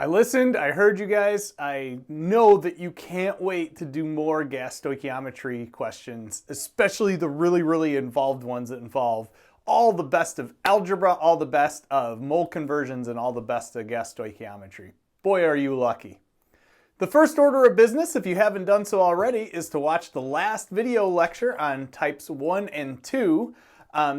I listened, I heard you guys. I know that you can't wait to do more gas stoichiometry questions, especially the really involved ones that involve all the best of algebra, all the best of mole conversions, and all the best of gas stoichiometry. Boy, are you lucky. The first order of business, if you haven't done so already, is to watch the last video lecture on types 1 and 2.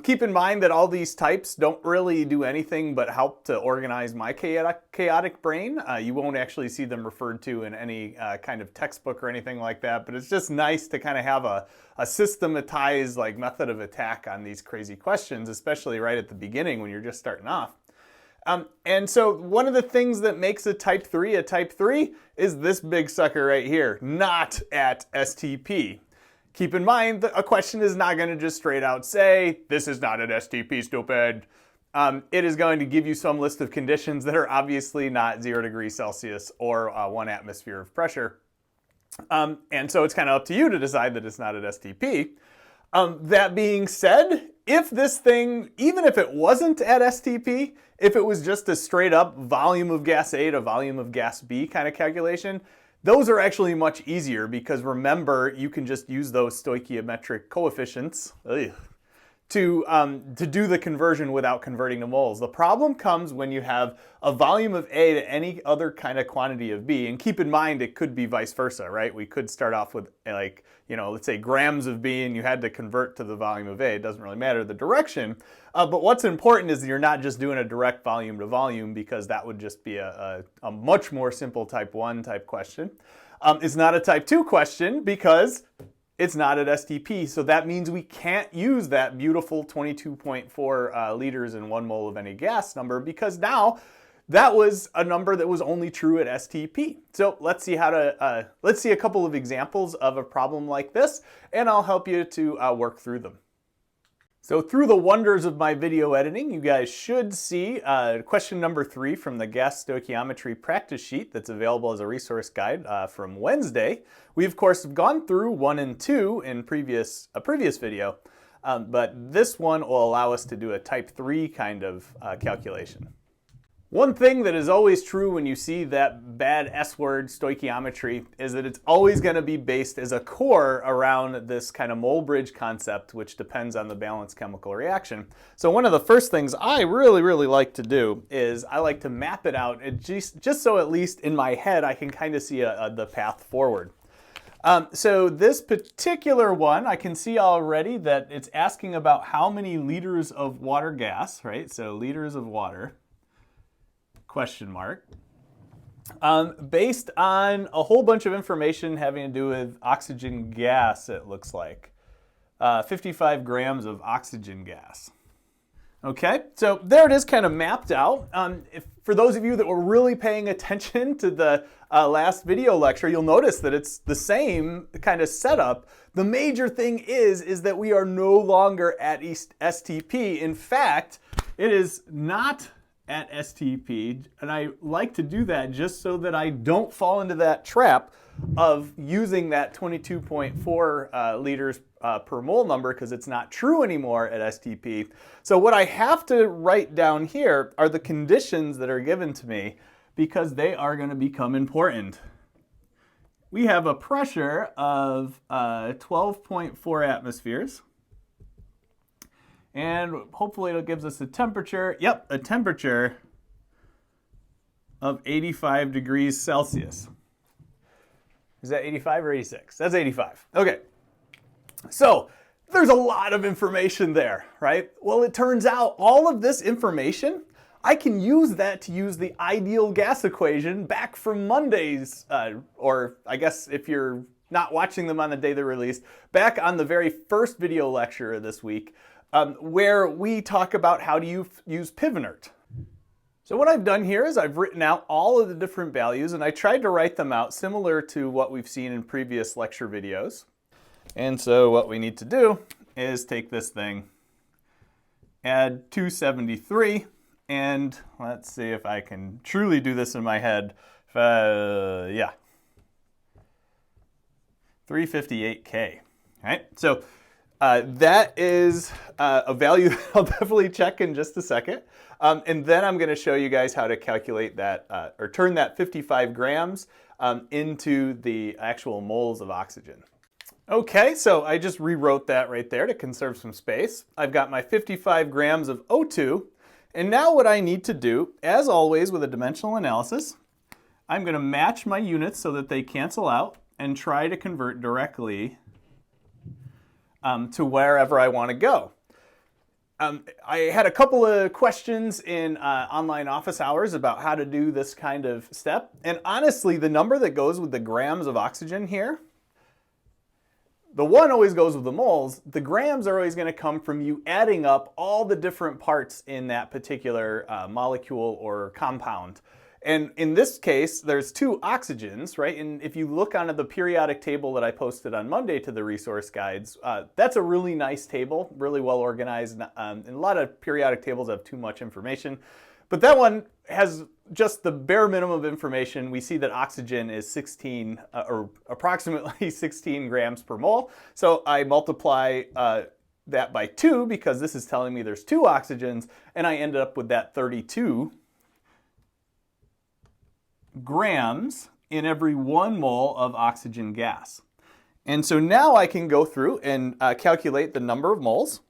Keep in mind that all these types don't really do anything but help to organize my chaotic brain. You won't actually see them referred to in any kind of textbook or anything like that, but it's just nice to kind of have a systematized method of attack on these crazy questions, especially right at the beginning when you're just starting off. And so one of the things that makes a type 3 is this big sucker right here, not at STP. Keep in mind that a question is not going to just straight out say, this is not an STP, stupid. It is going to give you some list of conditions that are obviously not 0 degrees Celsius or 1 atmosphere of pressure. And so it's kind of up to you to decide that it's not at STP. That being said, if this thing, even if it wasn't at STP, if it was just a straight up volume of gas A to volume of gas B kind of calculation, those are actually much easier because remember, you can just use those stoichiometric coefficients to do the conversion without converting to moles. The problem comes when you have a volume of A to any other kind of quantity of B, and keep in mind it could be vice versa, right? We could start off with let's say grams of B and you had to convert to the volume of A. It doesn't really matter the direction, but what's important is that you're not just doing a direct volume to volume because that would just be a much more simple type 1 type question. It's not a type 2 question because it's not at STP, so that means we can't use that beautiful 22.4 liters in 1 mole of any gas number because now that was a number that was only true at STP. So let's see let's see a couple of examples of a problem like this, and I'll help you to work through them. So through the wonders of my video editing, you guys should see question number 3 from the gas stoichiometry practice sheet that's available as a resource guide from Wednesday. We of course have gone through 1 and 2 in a previous video, but this one will allow us to do a type 3 kind of calculation. One thing that is always true when you see that bad S word stoichiometry is that it's always going to be based as a core around this kind of mole bridge concept, which depends on the balanced chemical reaction. So one of the first things I really like to do is I like to map it out, just so at least in my head I can kind of see the path forward. So this particular one, I can see already that it's asking about how many liters of water gas, right? So liters of water. Question mark, based on a whole bunch of information having to do with oxygen gas, it looks like. 55 grams of oxygen gas. Okay, so there it is kind of mapped out. For those of you that were really paying attention to the last video lecture, you'll notice that it's the same kind of setup. The major thing is that we are no longer at STP. In fact, it is not at STP, and I like to do that just so that I don't fall into that trap of using that 22.4 liters per mole number because it's not true anymore at STP. So what I have to write down here are the conditions that are given to me because they are going to become important. We have a pressure of 12.4 atmospheres. And hopefully it gives us a temperature, a temperature of 85 degrees Celsius. Is that 85 or 86? That's 85. Okay. So there's a lot of information there, right? Well, it turns out all of this information, I can use that to use the ideal gas equation back from Monday's, or I guess if you're not watching them on the day they're released, back on the very first video lecture of this week, where we talk about how to use pivinert. So what I've done here is I've written out all of the different values and I tried to write them out similar to what we've seen in previous lecture videos. And so what we need to do is take this thing, add 273, and let's see if I can truly do this in my head. 358K. Right? So That is a value that I'll definitely check in just a second. And then I'm going to show you guys how to calculate that, or turn that 55 grams into the actual moles of oxygen. Okay, so I just rewrote that right there to conserve some space. I've got my 55 grams of O2. And now what I need to do, as always with a dimensional analysis, I'm going to match my units so that they cancel out and try to convert directly to wherever I want to go. I had a couple of questions in online office hours about how to do this kind of step. And honestly, the number that goes with the grams of oxygen here, the one always goes with the moles. The grams are always going to come from you adding up all the different parts in that particular molecule or compound. And in this case, there's 2 oxygens, right? And if you look onto the periodic table that I posted on Monday to the resource guides, that's a really nice table, really well organized. And a lot of periodic tables have too much information. But that one has just the bare minimum of information. We see that oxygen is 16, or approximately 16 grams per mole. So I multiply that by 2 because this is telling me there's 2 oxygens, and I ended up with that 32 grams in every 1 mole of oxygen gas. And so now I can go through and calculate the number of moles.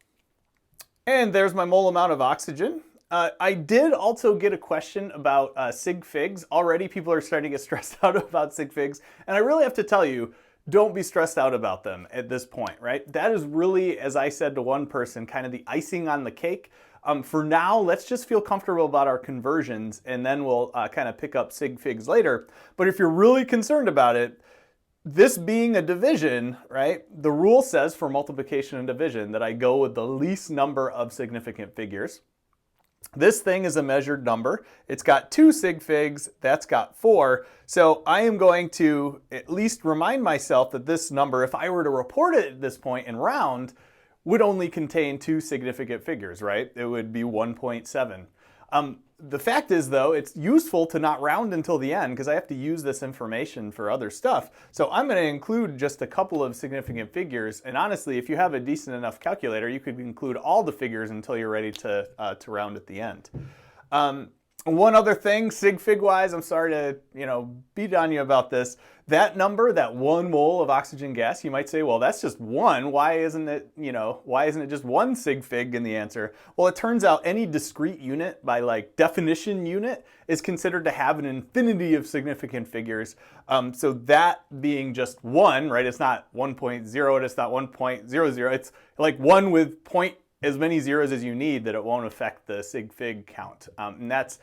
And there's my mole amount of oxygen. I did also get a question about sig figs. Already people are starting to get stressed out about sig figs. And I really have to tell you, don't be stressed out about them at this point, right? That is really, as I said to one person, kind of the icing on the cake. For now, let's just feel comfortable about our conversions, and then we'll kind of pick up sig figs later. But if you're really concerned about it, this being a division, right? The rule says for multiplication and division that I go with the least number of significant figures. This thing is a measured number. It's got 2 sig figs, that's got 4. So I am going to at least remind myself that this number, if I were to report it at this point in round, would only contain 2 significant figures, right? It would be 1.7. The fact is, though, it's useful to not round until the end because I have to use this information for other stuff. So I'm going to include just a couple of significant figures. And honestly, if you have a decent enough calculator, you could include all the figures until you're ready to round at the end. One other thing, sig fig wise, I'm sorry to beat on you about this. That number, that 1 mole of oxygen gas, you might say, well, that's just 1. Why isn't it just 1 sig fig in the answer? Well, it turns out any discrete unit by like definition unit is considered to have an infinity of significant figures. So that being just 1, right? It's not 1.0, it's not 1.00. It's like 1 with as many zeros as you need that it won't affect the sig fig count. And that's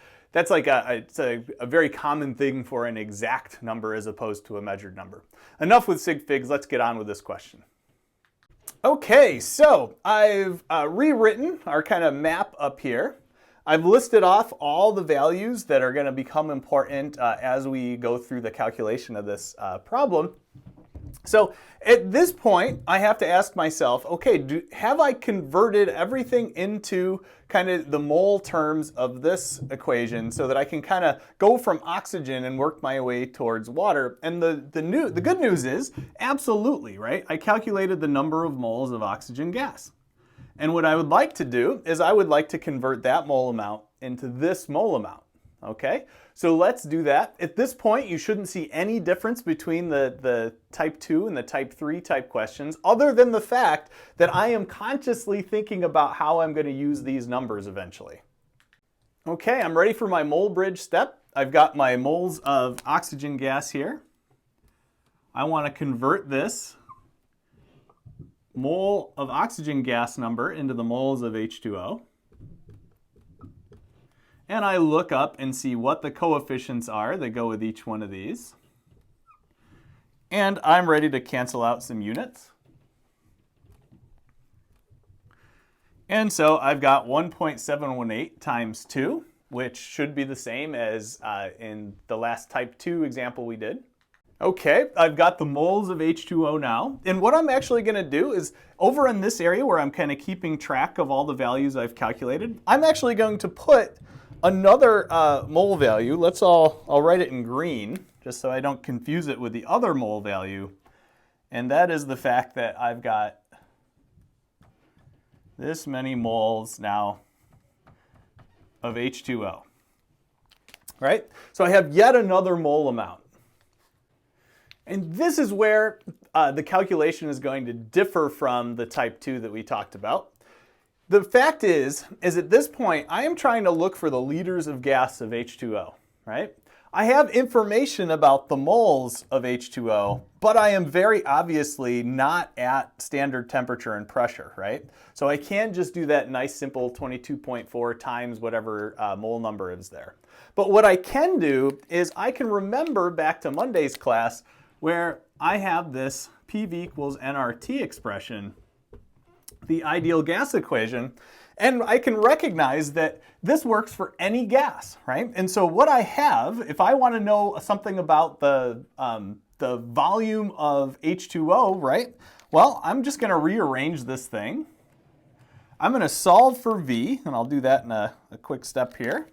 like it's a very common thing for an exact number as opposed to a measured number. Enough with sig figs, let's get on with this question. Okay, so I've rewritten our kind of map up here. I've listed off all the values that are going to become important as we go through the calculation of this problem. So at this point, I have to ask myself, okay, have I converted everything into kind of the mole terms of this equation so that I can kind of go from oxygen and work my way towards water? And the good news is, absolutely, right? I calculated the number of moles of oxygen gas. And what I would like to do is I would like to convert that mole amount into this mole amount, okay? So let's do that. At this point, you shouldn't see any difference between the type 2 and the type 3 type questions, other than the fact that I am consciously thinking about how I'm going to use these numbers eventually. Okay, I'm ready for my mole bridge step. I've got my moles of oxygen gas here. I want to convert this mole of oxygen gas number into the moles of H2O. And I look up and see what the coefficients are that go with each one of these. And I'm ready to cancel out some units. And so I've got 1.718 times 2, which should be the same as in the last type 2 example we did. Okay, I've got the moles of H2O now. And what I'm actually going to do is, over in this area where I'm kind of keeping track of all the values I've calculated, I'm actually going to put another mole value. I'll write it in green, just so I don't confuse it with the other mole value. And that is the fact that I've got this many moles now of H2O. Right? So I have yet another mole amount. And this is where the calculation is going to differ from the type 2 that we talked about. The fact is at this point, I am trying to look for the liters of gas of H2O, right? I have information about the moles of H2O, but I am very obviously not at standard temperature and pressure, right? So I can't just do that nice simple 22.4 times whatever mole number is there. But what I can do is I can remember back to Monday's class where I have this PV equals nRT expression, the ideal gas equation, and I can recognize that this works for any gas, right? And so what I have, if I want to know something about the volume of H2O, right? Well, I'm just going to rearrange this thing. I'm going to solve for V, and I'll do that in a quick step here.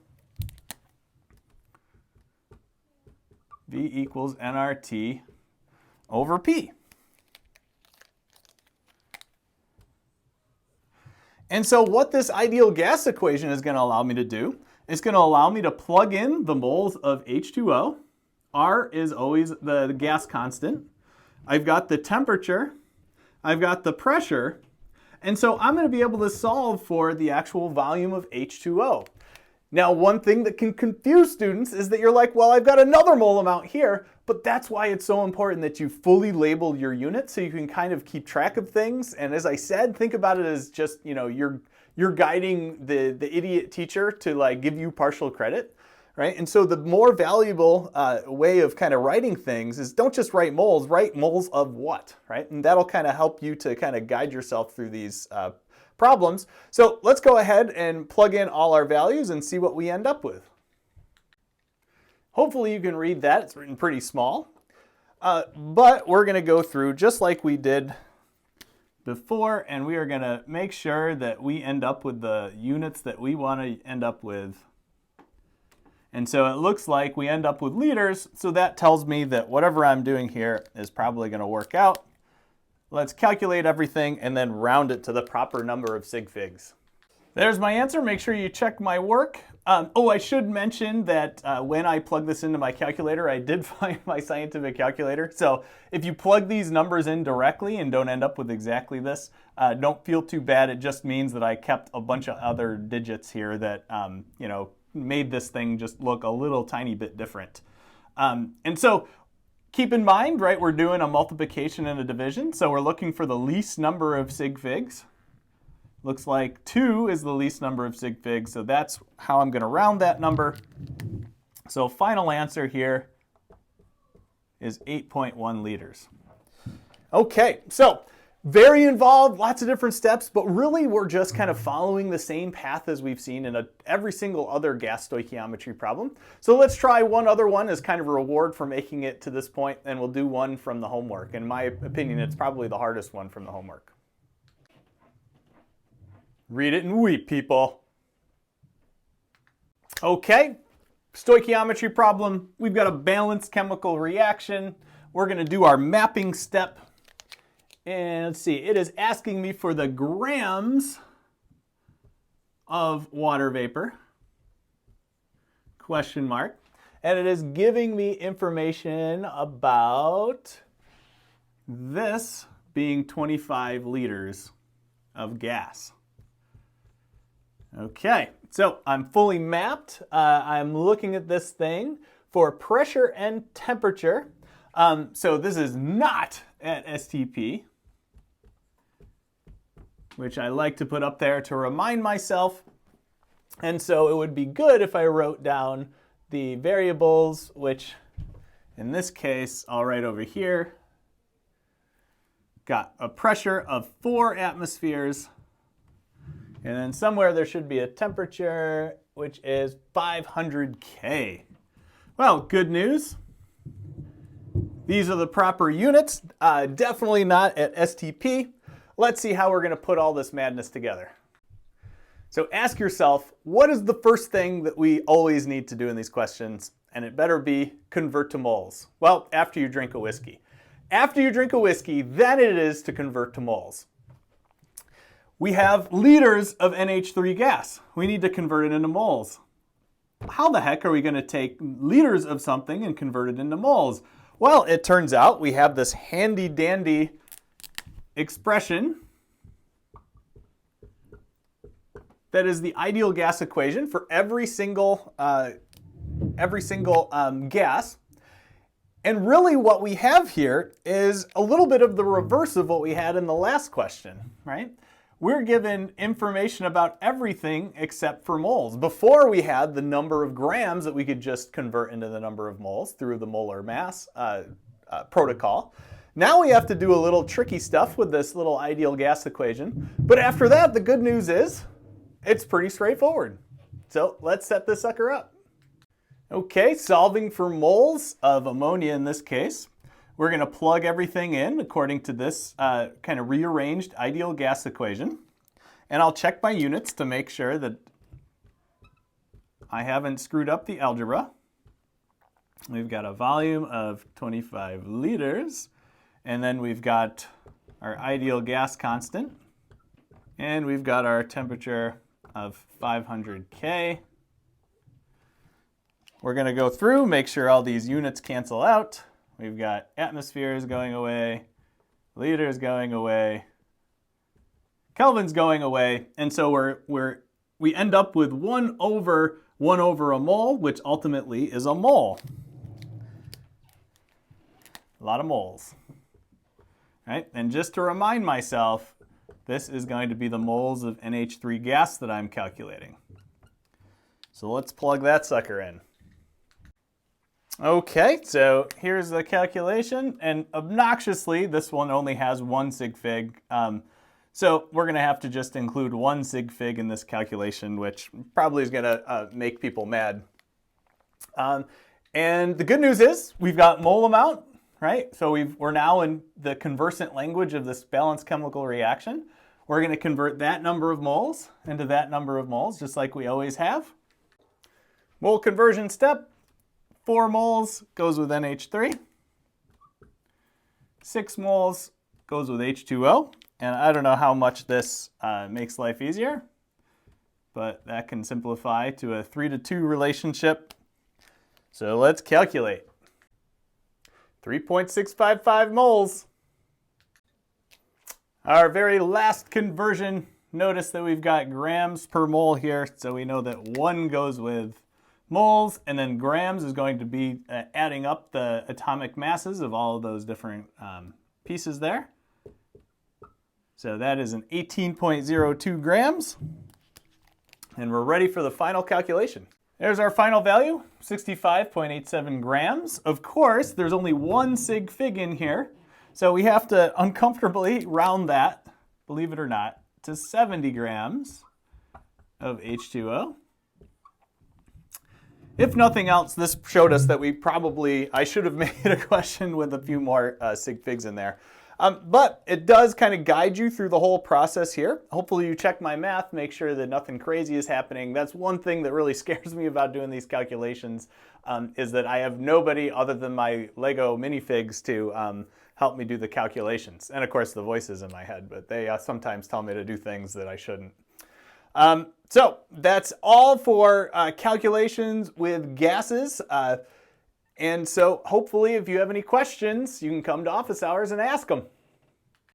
V equals nRT over P. And so what this ideal gas equation is going to allow me to do is going to allow me to plug in the moles of H2O. R is always the gas constant. I've got the temperature. I've got the pressure. And so I'm going to be able to solve for the actual volume of H2O. Now, one thing that can confuse students is that you're like, well, I've got another mole amount here, but that's why it's so important that you fully label your units so you can kind of keep track of things. And as I said, think about it as just, you know, you're guiding the idiot teacher to like give you partial credit, right? And so the more valuable way of kind of writing things is don't just write moles of what, right? And that'll kind of help you to kind of guide yourself through these problems. So let's go ahead and plug in all our values and see what we end up with. Hopefully you can read that. It's written pretty small. But we're going to go through just like we did before, and we are going to make sure that we end up with the units that we want to end up with. And so it looks like we end up with liters, so that tells me that whatever I'm doing here is probably going to work out. Let's calculate everything and then round it to the proper number of sig figs. There's my answer. Make sure you check my work. I should mention that when I plug this into my calculator, I did find my scientific calculator. So if you plug these numbers in directly and don't end up with exactly this, don't feel too bad. It just means that I kept a bunch of other digits here that made this thing just look a little tiny bit different. And so keep in mind, right, we're doing a multiplication and a division. So we're looking for the least number of sig figs. Looks like 2 is the least number of sig figs, so that's how I'm going to round that number. So final answer here is 8.1 liters. Okay, so very involved, lots of different steps, but really we're just kind of following the same path as we've seen in every single other gas stoichiometry problem. So let's try one other one as kind of a reward for making it to this point, and we'll do one from the homework. In my opinion, it's probably the hardest one from the homework. Read it and weep, people. Okay, stoichiometry problem. We've got a balanced chemical reaction. We're going to do our mapping step. And let's see, it is asking me for the grams of water vapor, question mark. And it is giving me information about this being 25 liters of gas. Okay, so I'm fully mapped. I'm looking at this thing for pressure and temperature. So this is not at STP, which I like to put up there to remind myself. And so it would be good if I wrote down the variables, which in this case, I'll write over here. Got a pressure of 4 atmospheres. And then somewhere there should be a temperature, which is 500 K. Well, good news. These are the proper units. Definitely not at STP. Let's see how we're going to put all this madness together. So ask yourself, what is the first thing that we always need to do in these questions? And it better be convert to moles. Well, after you drink a whiskey. After you drink a whiskey, then it is to convert to moles. We have liters of NH3 gas. We need to convert it into moles. How the heck are we going to take liters of something and convert it into moles? Well, it turns out we have this handy dandy expression that is the ideal gas equation for every single gas. And really what we have here is a little bit of the reverse of what we had in the last question, right? We're given information about everything except for moles. Before we had the number of grams that we could just convert into the number of moles through the molar mass protocol. Now we have to do a little tricky stuff with this little ideal gas equation. But after that, the good news is it's pretty straightforward. So let's set this sucker up. Okay, solving for moles of ammonia in this case. We're going to plug everything in according to this kind of rearranged ideal gas equation. And I'll check my units to make sure that I haven't screwed up the algebra. We've got a volume of 25 liters. And then we've got our ideal gas constant. And we've got our temperature of 500 K. We're going to go through, make sure all these units cancel out. We've got atmospheres going away, liters going away, Kelvin's going away, and so we end up with 1 over a mole, which ultimately is a mole. A lot of moles. Right? And just to remind myself, this is going to be the moles of NH3 gas that I'm calculating. So let's plug that sucker in. Okay, so here's the calculation, and obnoxiously, this one only has 1 sig fig. So we're going to have to just include 1 sig fig in this calculation, which probably is going to make people mad. And the good news is we've got mole amount, right? So we're now in the conversant language of this balanced chemical reaction. We're going to convert that number of moles into that number of moles, just like we always have. Mole conversion step. 4 moles goes with NH3. 6 moles goes with H2O. And I don't know how much this makes life easier, but that can simplify to a 3-to-2 relationship. So let's calculate. 3.655 moles. Our very last conversion, notice that we've got grams per mole here, so we know that 1 goes with moles, and then grams is going to be adding up the atomic masses of all of those different pieces there. So that is an 18.02 grams, and we're ready for the final calculation. There's our final value, 65.87 grams. Of course, there's only 1 sig fig in here, so we have to uncomfortably round that, believe it or not, to 70 grams of H2O. If nothing else, this showed us that I should have made a question with a few more sig figs in there. But it does kind of guide you through the whole process here. Hopefully you check my math, make sure that nothing crazy is happening. That's one thing that really scares me about doing these calculations, is that I have nobody other than my Lego minifigs to help me do the calculations. And of course the voices in my head, but they sometimes tell me to do things that I shouldn't. So that's all for calculations with gases. And so hopefully if you have any questions, you can come to office hours and ask them.